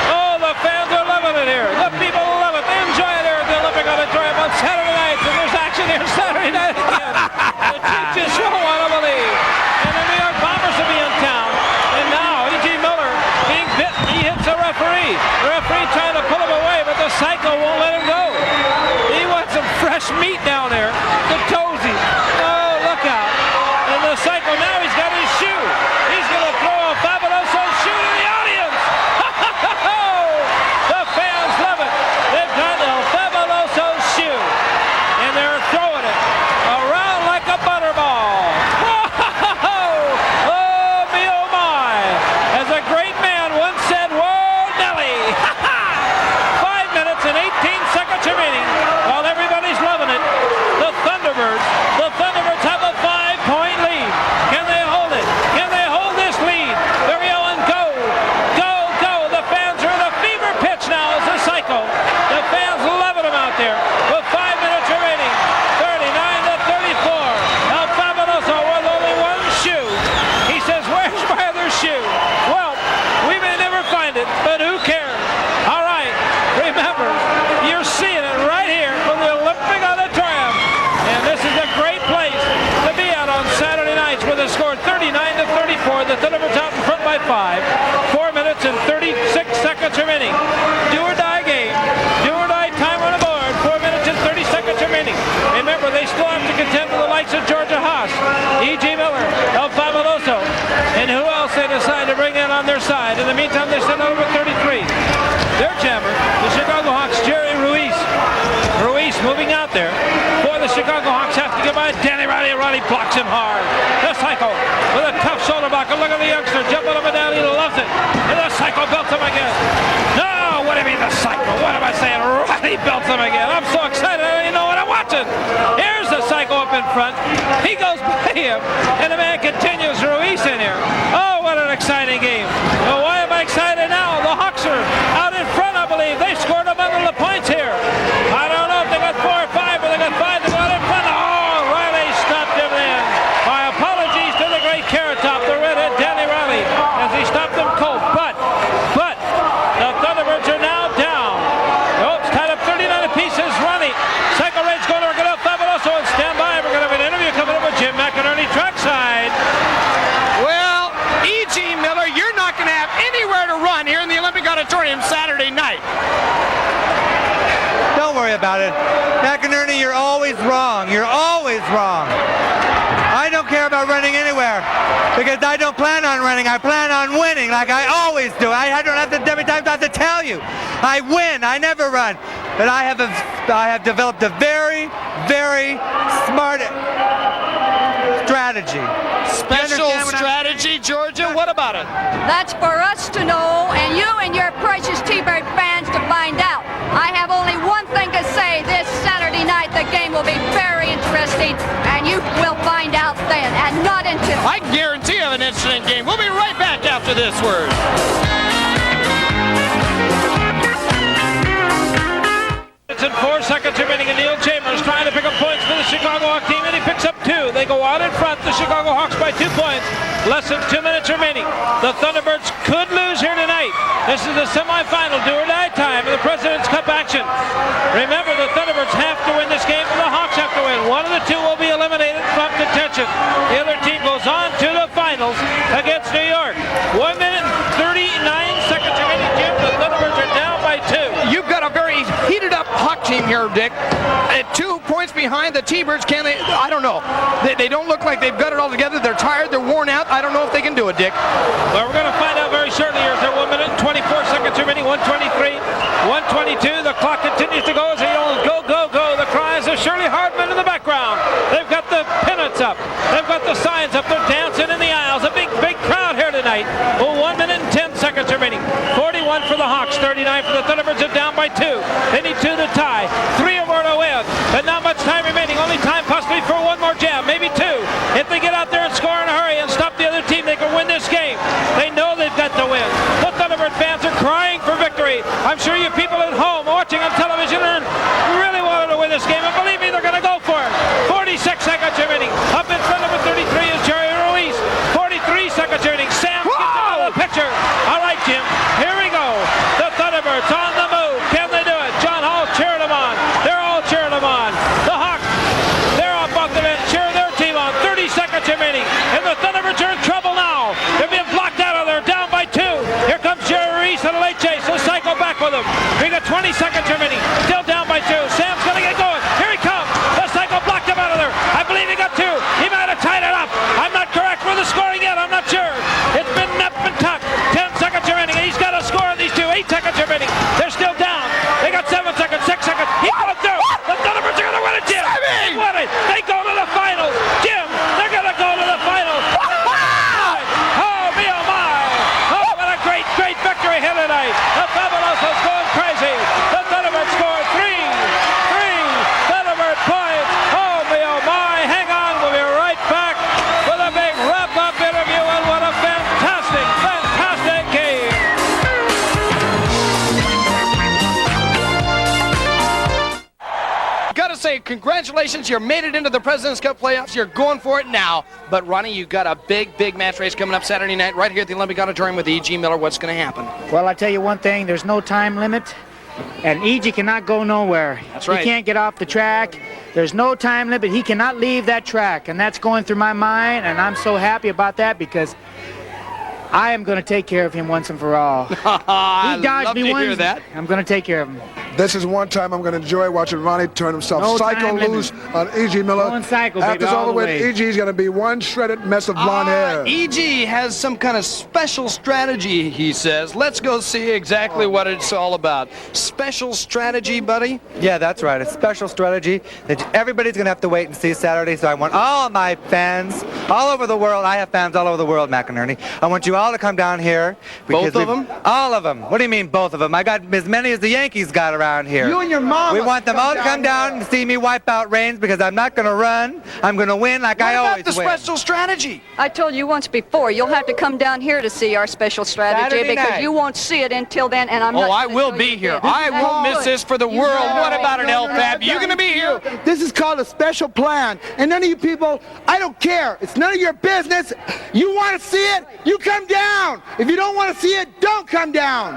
Oh, the fans are loving it here. The people love it. They enjoy it here at the Olympic Auditorium on Saturday nights, and there's action here Saturday night again. The teachers show want to believe. And the New York Bombers will be in town. And now E.G. Miller being bit. He hits the referee. The referee trying to pull him away, but the Psycho won't let him go. He wants some fresh meat down there. The Tozy. Oh, look out. And the Psycho, now he's got his shoe. He's going to throw a Fabuloso shoe to the audience. The fans love it. They've got the Fabuloso shoe. And they're throwing it around like a butterball. Oh, me oh my. As a great man once said, whoa, Nelly. 5 minutes and 18 seconds remaining while everybody's loving it. The Thunderbirds have a 5-point lead. Can they hold it? Can they hold this lead? They're yelling, go, go, go. The fans are in a fever pitch now as the Psycho. The fans loving him out there with 5 minutes remaining. 39-34. El Fabuloso with only one shoe. He says, where's my other shoe? Well, we may never find it, but who cares? All right, remember, you're seeing it right here from the Olympic Auditorium. And this is a great place to be at on Saturday nights with a score 39-34. The Thunderbirds out in front by 5. 4 minutes and 36 seconds remaining. Do or die game. Do or die time on the board. 4 minutes and 30 seconds remaining. Remember, they still have to contend with the likes of Georgia Haas, E.G. Miller, El Fabuloso, and who else they decide to bring in on their side. In the meantime, they send over 33. Their jammer, the Chicago Hawks, Jerry Ruiz. Ruiz moving out there. Boy, the Chicago Hawks have to get by Danny Riley. Riley blocks him hard. The Psycho with a tough shoulder block. And look at the youngster jumping up and down. He loves it. And the Psycho belts him again. No, what do you mean the Psycho? What am I saying? Riley belts him again. I'm so excited. I don't even know what I'm watching. Here's the Psycho up in front. He goes by him. And the man continues. Ruiz in here. Oh, what an exciting game. Well, why am I excited now? The Hawks are out in front, I believe. They scored a bundle of points here. I don't know if they got 4 or 5, but they got 5 to go out in front. Oh, Riley stopped him then. My apologies to the great Carrot Top, the redhead Danny Riley, as he stopped them cold. But the Thunderbirds are now down. Oh, it's tied up 39 apiece. Ronnie Psycho Reigns going to get up Fabuloso and stand by. We're going to have an interview coming up with Jim McInerney trackside. Well, E.G. Miller, you're not going to have anywhere to run here in the Olympic Auditorium Saturday night. Don't worry about it. McInerney, you're always wrong. You're always wrong. I don't care about running anywhere because I don't plan on running. I plan on winning like I always do. I don't have to every time I have to tell you. I win. I never run. But I have developed a very, very smart strategy. Special strategy, Georgia? What about it? That's for us to know, and you and your precious T-Bird fans to find out. I have only one thing to say. This Saturday night, the game will be very interesting, and you will find out then, and not until. I guarantee you an interesting game. We'll be right back after this word. And 4 seconds remaining, and Neil Chambers trying to pick up points for the Chicago Hawks team, and he picks up 2. They go out in front, the Chicago Hawks by 2 points. Less than 2 minutes remaining. The Thunderbirds could lose here tonight. This is the semifinal do-or-die time of the President's Cup action. Remember, the Thunderbirds have to win this game, and the Hawks have to win. One of the two will be eliminated from contention. The other team goes on to the finals against New York. 1 minute and 39 seconds remaining, Jim. The Thunderbirds are down by 2. You've got a very heated up Hawk team here, Dick. 2 points behind the T-Birds. Can they? I don't know. They don't look like they've got it all together. They're tired. They're worn out. I don't know if they can do it, Dick. Well, we're going to find out very shortly here. They're 1 minute and 24 seconds remaining. 123, 122. The clock continues to go as they yell, go, go, go. The cries of Shirley Hardman in the background. They've got the pennants up. They've got the signs up. They're dancing in the aisles. A big, big crowd here tonight. Well, 1 minute and 10 seconds remaining. 41 for the Hawks, 39 for the Thunderbirds. Are down by 2. opportunity for one more jam, maybe two. If they get out there and score in a hurry and stop the other team, they can win this game. They know they've got to win. The Thunderbird fans are crying for victory. I'm sure you people at home watching on television really wanted to win this game, and believe me, they're going to go for it. 46 seconds remaining. Up in front of 33 is Jerry Ruiz. 43 seconds remaining. Sam gets out of the picture. All right, Jim, here we go. The Thunderbirds on the move. Can they do it? John Hall cheering them on. They're all cheering them on. The Hawks, they're up off the bench, cheering their team on. 30 seconds remaining. And the Thunderbirds are in trouble now. They're being blocked out of there, down by 2. Here comes Jerry Ruiz on a late chase. He'll cycle back with him. We got 20 seconds remaining. Still down by 2. Sam's going to get going. Here he comes. The cycle blocked him out of there. I believe he got 2. He might have tied it up. I'm not correct with the scoring yet. I'm not sure. It's been nip and tuck. 10 seconds remaining. He's got to score on these 2. 8 seconds remaining. They're still down. They got 7 seconds, 6 seconds. He got through. The Thunderbirds are going to win it, Jim. They won it. They go to the finals. Jim, they're going to go to the finals. Oh, me, oh, my. Oh, what a great, great victory here tonight. The Fabulosos going crazy. The Thunderbirds scored 3 Thunderbird points. Oh, me, oh, my. Hang on. We'll be right back with a big wrap-up interview, and what a fantastic, fantastic game. Gotta say, congratulations, you made it into the President's Cup playoffs. You're going for it now. But, Ronnie, you've got a big, big match race coming up Saturday night right here at the Olympic Auditorium with E.G. Miller. What's going to happen? Well, I tell you one thing, there's no time limit, and E.G. cannot go nowhere. That's right. He can't get off the track. There's no time limit. He cannot leave that track, and that's going through my mind, and I'm so happy about that because I am going to take care of him once and for all. He dodged me once. Hear that. I'm going to take care of him. This is one time I'm going to enjoy watching Ronnie turn himself No psycho time limit. loose on E.G. Miller. Going psycho, baby, After it's all all the the way, way. E.G.'s going to be one shredded mess of blonde hair. E.G. has some kind of special strategy, he says. Let's go see exactly what it's all about. Special strategy, buddy? Yeah, that's right. A special strategy that everybody's going to have to wait and see Saturday. So I want all my fans all over the world. I have fans all over the world, McInerney. I want you all to come down here. Both of them? All of them. What do you mean both of them? I got as many as the Yankees got around here. You and your mom. We want them all to come down and see me wipe out Reigns because I'm not going to run. I'm going to win like I always What about the win. special strategy? I told you once before, you'll have to come down here to see our special strategy Saturday because night. you won't see it until then, and I'm not Oh, I gonna will show be you here. again. I won't miss this for the world. What about an LFAB? You going to be here? This is called a special plan. And none of you people, I don't care. It's none of your business. You want to see it, you come down. If you don't want to see it, don't come down.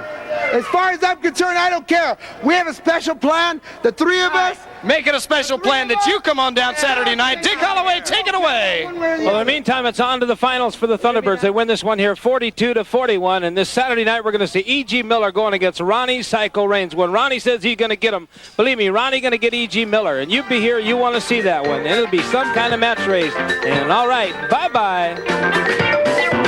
As far as I'm concerned, I don't care. We have a special plan. The 3 of us. Make it a special plan that you come on down Saturday night. Dick Holloway, take it away. Well, in the meantime, it's on to the finals for the Thunderbirds. They win this one here 42-41, and this Saturday night we're going to see E.G. Miller going against Ronnie Psycho Reigns. When Ronnie says he's going to get him, believe me, Ronnie going to get E.G. Miller, and you be here, you want to see that one. And it'll be some kind of match race. And all right, bye-bye.